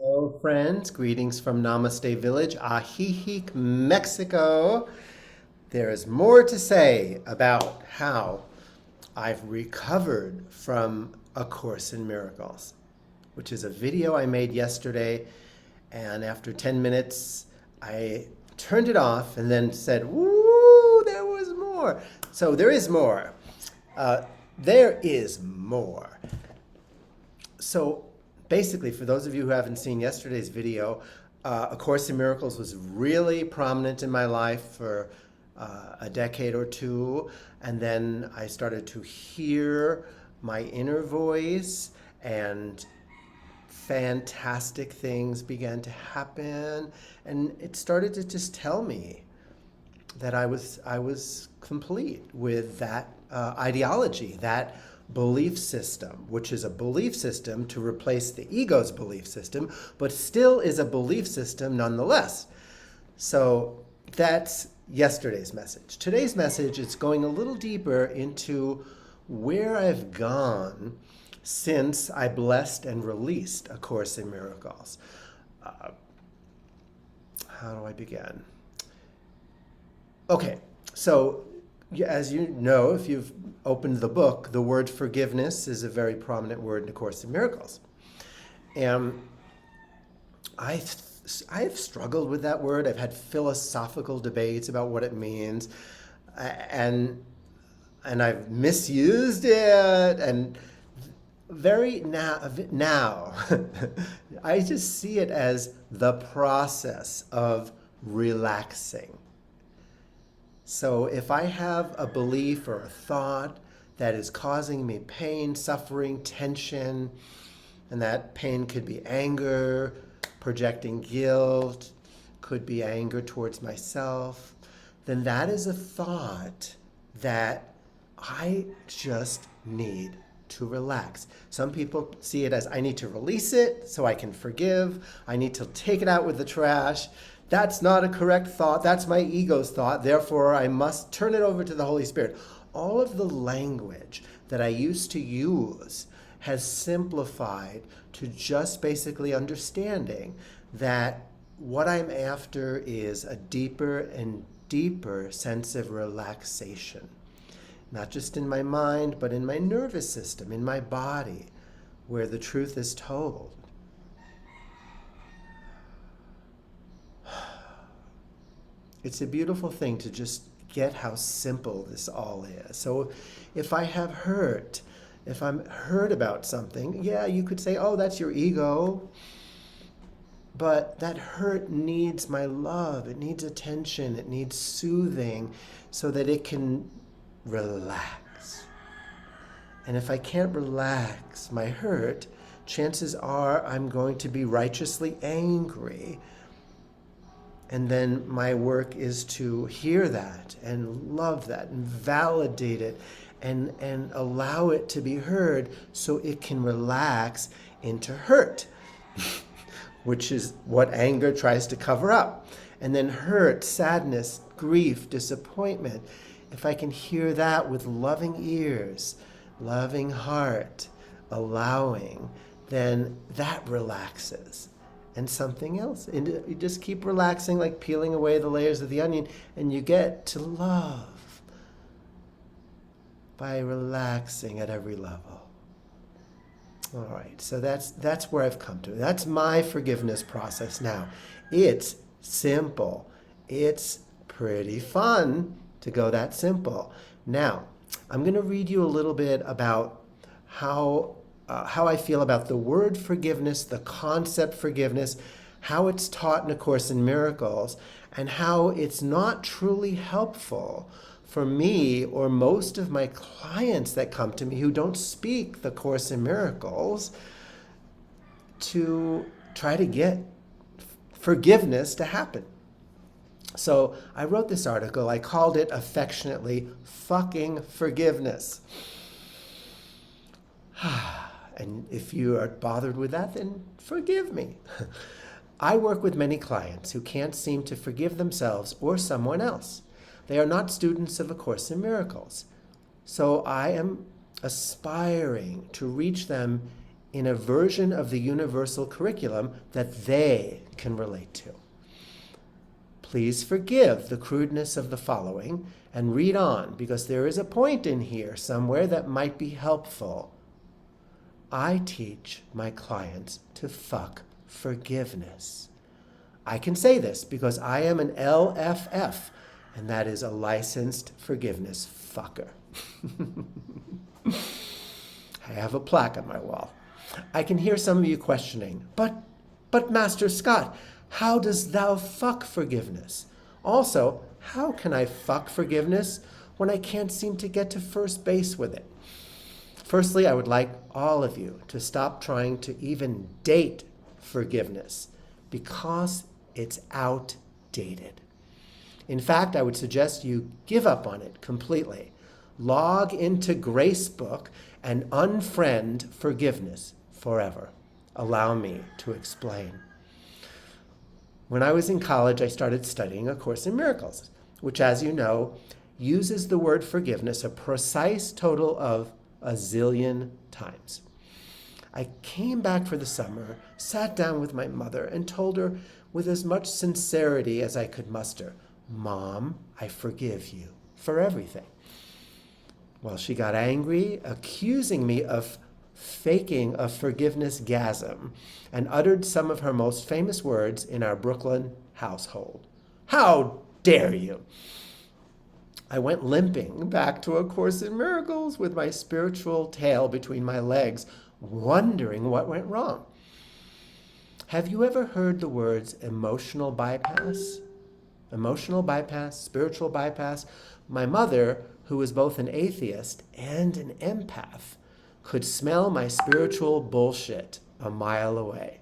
Hello, friends. Greetings from Namaste Village, Ajijic, Mexico. There is more to say about how I've recovered from A Course in Miracles, which is a video I made yesterday. And after 10 minutes, I turned it off and then said, Woo, there was more. So there is more. Uh, there is more. So basically, for those of you who haven't seen yesterday's video, A Course in Miracles was really prominent in my life for a decade or two. And then I started to hear my inner voice, and fantastic things began to happen. And it started to just tell me that I was complete with that ideology, that belief system, which is a belief system to replace the ego's belief system, but still is a belief system nonetheless. So that's yesterday's message. Today's message is going a little deeper into where I've gone since I blessed and released A Course in Miracles. How do I begin? Okay, so as you know, if you've opened the book, the word forgiveness is a very prominent word in A Course in Miracles. And I've struggled with that word. I've had philosophical debates about what it means, and I've misused it. And very now I just see it as the process of relaxing. So if I have a belief or a thought that is causing me pain, suffering, tension, and that pain could be anger, projecting guilt, could be anger towards myself, then that is a thought that I just need to relax. Some people see it as I need to release it so I can forgive. I need to take it out with the trash. That's not a correct thought. That's my ego's thought. Therefore, I must turn it over to the Holy Spirit. All of the language that I used to use has simplified to just basically understanding that what I'm after is a deeper and deeper sense of relaxation. Not just in my mind, but in my nervous system, in my body, where the truth is told. It's a beautiful thing to just get how simple this all is. So if I have hurt, if I'm hurt about something, yeah, you could say, oh, that's your ego. But that hurt needs my love. It needs attention. It needs soothing so that it can relax. And if I can't relax my hurt, chances are I'm going to be righteously angry. And then my work is to hear that and love that and validate it and allow it to be heard so it can relax into hurt, which is what anger tries to cover up. And then hurt, sadness, grief, disappointment. If I can hear that with loving ears, loving heart, allowing, then that relaxes. And something else. And you just keep relaxing, like peeling away the layers of the onion, and you get to love by relaxing at every level. All right, so that's where I've come to. That's my forgiveness process now. It's simple. It's pretty fun to go that simple. Now, I'm going to read you a little bit about how I feel about the word forgiveness, the concept forgiveness, how it's taught in A Course in Miracles, and how it's not truly helpful for me or most of my clients that come to me who don't speak the Course in Miracles to try to get forgiveness to happen. So I wrote this article. I called it affectionately, Fucking Forgiveness. And if you are bothered with that, then forgive me. I work with many clients who can't seem to forgive themselves or someone else. They are not students of A Course in Miracles. So I am aspiring to reach them in a version of the universal curriculum that they can relate to. Please forgive the crudeness of the following and read on, because there is a point in here somewhere that might be helpful. I teach my clients to fuck forgiveness. I can say this because I am an LFF, and that is a licensed forgiveness fucker. I have a plaque on my wall. I can hear some of you questioning, but Master Scott, how does thou fuck forgiveness? Also, how can I fuck forgiveness when I can't seem to get to first base with it? Firstly, I would like all of you to stop trying to even date forgiveness because it's outdated. In fact, I would suggest you give up on it completely. Log into Gracebook and unfriend forgiveness forever. Allow me to explain. When I was in college, I started studying A Course in Miracles, which, as you know, uses the word forgiveness a precise total of a zillion times. I came back for the summer, sat down with my mother, and told her with as much sincerity as I could muster, "Mom, I forgive you for everything." Well, she got angry, accusing me of faking a forgiveness-gasm, and uttered some of her most famous words in our Brooklyn household. "How dare you!" I went limping back to A Course in Miracles with my spiritual tail between my legs, wondering what went wrong. Have you ever heard the words emotional bypass? Emotional bypass, spiritual bypass? My mother, who was both an atheist and an empath, could smell my spiritual bullshit a mile away.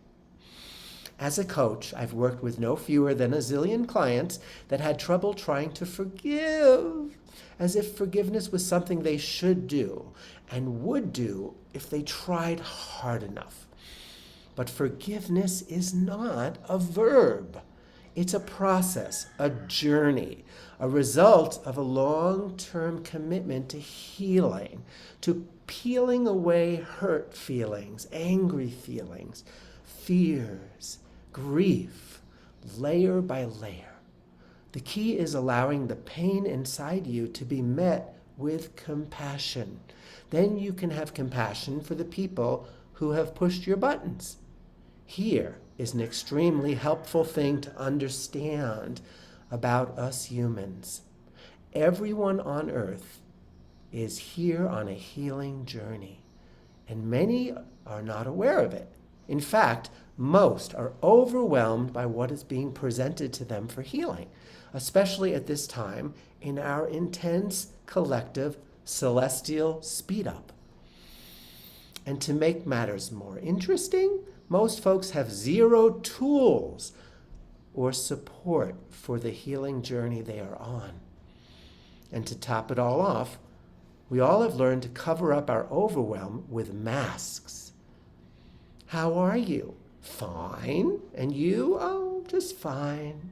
As a coach, I've worked with no fewer than a zillion clients that had trouble trying to forgive, as if forgiveness was something they should do and would do if they tried hard enough. But forgiveness is not a verb. It's a process, a journey, a result of a long-term commitment to healing, to peeling away hurt feelings, angry feelings, fears, grief, layer by layer. The key is allowing the pain inside you to be met with compassion. Then you can have compassion for the people who have pushed your buttons. Here is an extremely helpful thing to understand about us humans. Everyone on earth is here on a healing journey, and many are not aware of it. In fact, most are overwhelmed by what is being presented to them for healing, especially at this time in our intense collective celestial speed up. And to make matters more interesting, most folks have zero tools or support for the healing journey they are on. And to top it all off, we all have learned to cover up our overwhelm with masks. How are you? Fine. And you? Oh, just fine.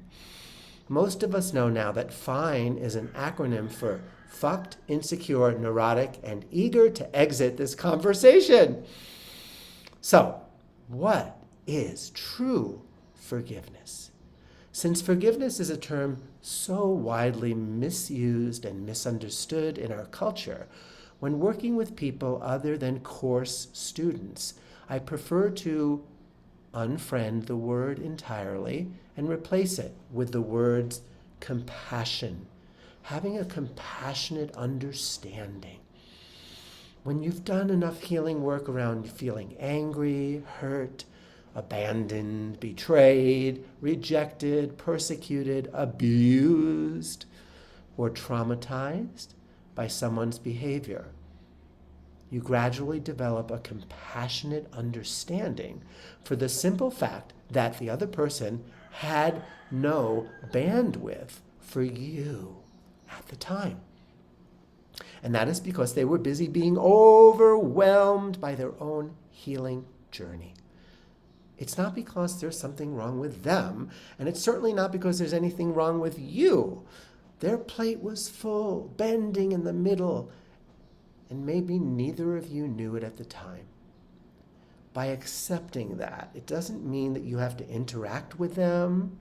Most of us know now that FINE is an acronym for fucked, insecure, neurotic, and eager to exit this conversation. So, what is true forgiveness? Since forgiveness is a term so widely misused and misunderstood in our culture, when working with people other than course students, I prefer to unfriend the word entirely and replace it with the words compassion, having a compassionate understanding. When you've done enough healing work around feeling angry, hurt, abandoned, betrayed, rejected, persecuted, abused, or traumatized by someone's behavior, you gradually develop a compassionate understanding for the simple fact that the other person had no bandwidth for you at the time. And that is because they were busy being overwhelmed by their own healing journey. It's not because there's something wrong with them, and it's certainly not because there's anything wrong with you. Their plate was full, bending in the middle, and maybe neither of you knew it at the time. by accepting that. It doesn't mean that you have to interact with them,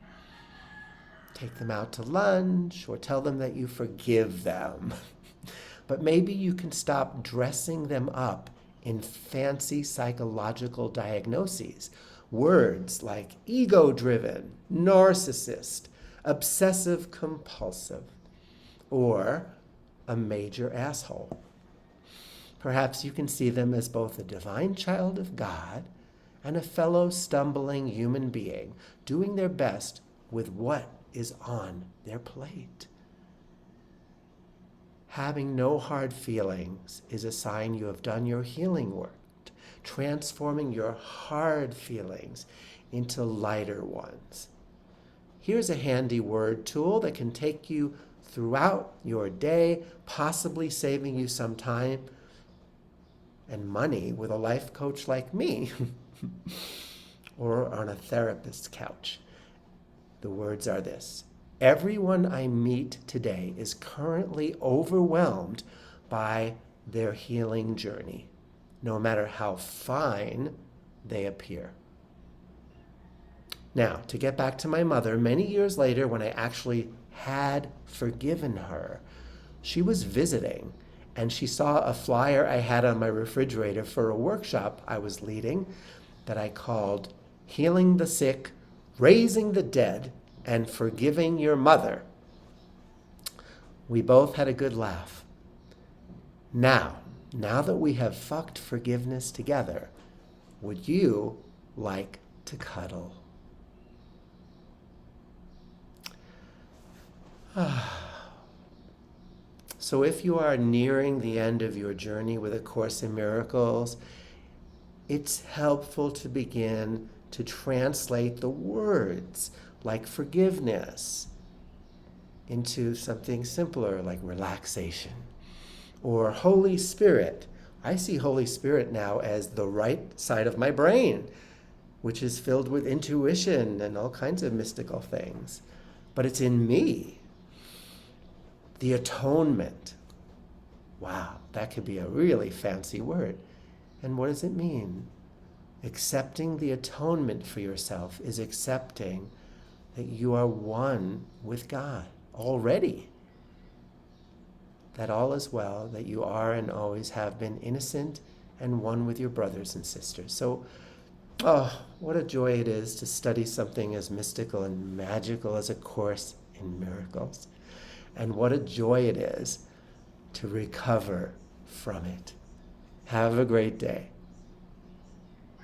take them out to lunch, or tell them that you forgive them. But maybe you can stop dressing them up in fancy psychological diagnoses. Words like ego-driven, narcissist, obsessive-compulsive, or a major asshole. Perhaps you can see them as both a divine child of God and a fellow stumbling human being doing their best with what is on their plate. Having no hard feelings is a sign you have done your healing work, transforming your hard feelings into lighter ones. Here's a handy word tool that can take you throughout your day, possibly saving you some time and money with a life coach like me or on a therapist's couch. The words are this: everyone I meet today is currently overwhelmed by their healing journey, no matter how fine they appear. Now, to get back to my mother, many years later, when I actually had forgiven her, she was visiting and she saw a flyer I had on my refrigerator for a workshop I was leading that I called Healing the Sick, Raising the Dead, and Forgiving Your Mother. We both had a good laugh. Now that we have fucked forgiveness together, would you like to cuddle? So if you are nearing the end of your journey with A Course in Miracles, it's helpful to begin to translate the words like forgiveness into something simpler like relaxation. Or Holy Spirit. I see Holy Spirit now as the right side of my brain, which is filled with intuition and all kinds of mystical things. But it's in me. The atonement. Wow, that could be a really fancy word. And what does it mean? Accepting the atonement for yourself is accepting that you are one with God already. That all is well, that you are and always have been innocent and one with your brothers and sisters. So, what a joy it is to study something as mystical and magical as A Course in Miracles. And what a joy it is to recover from it. Have a great day.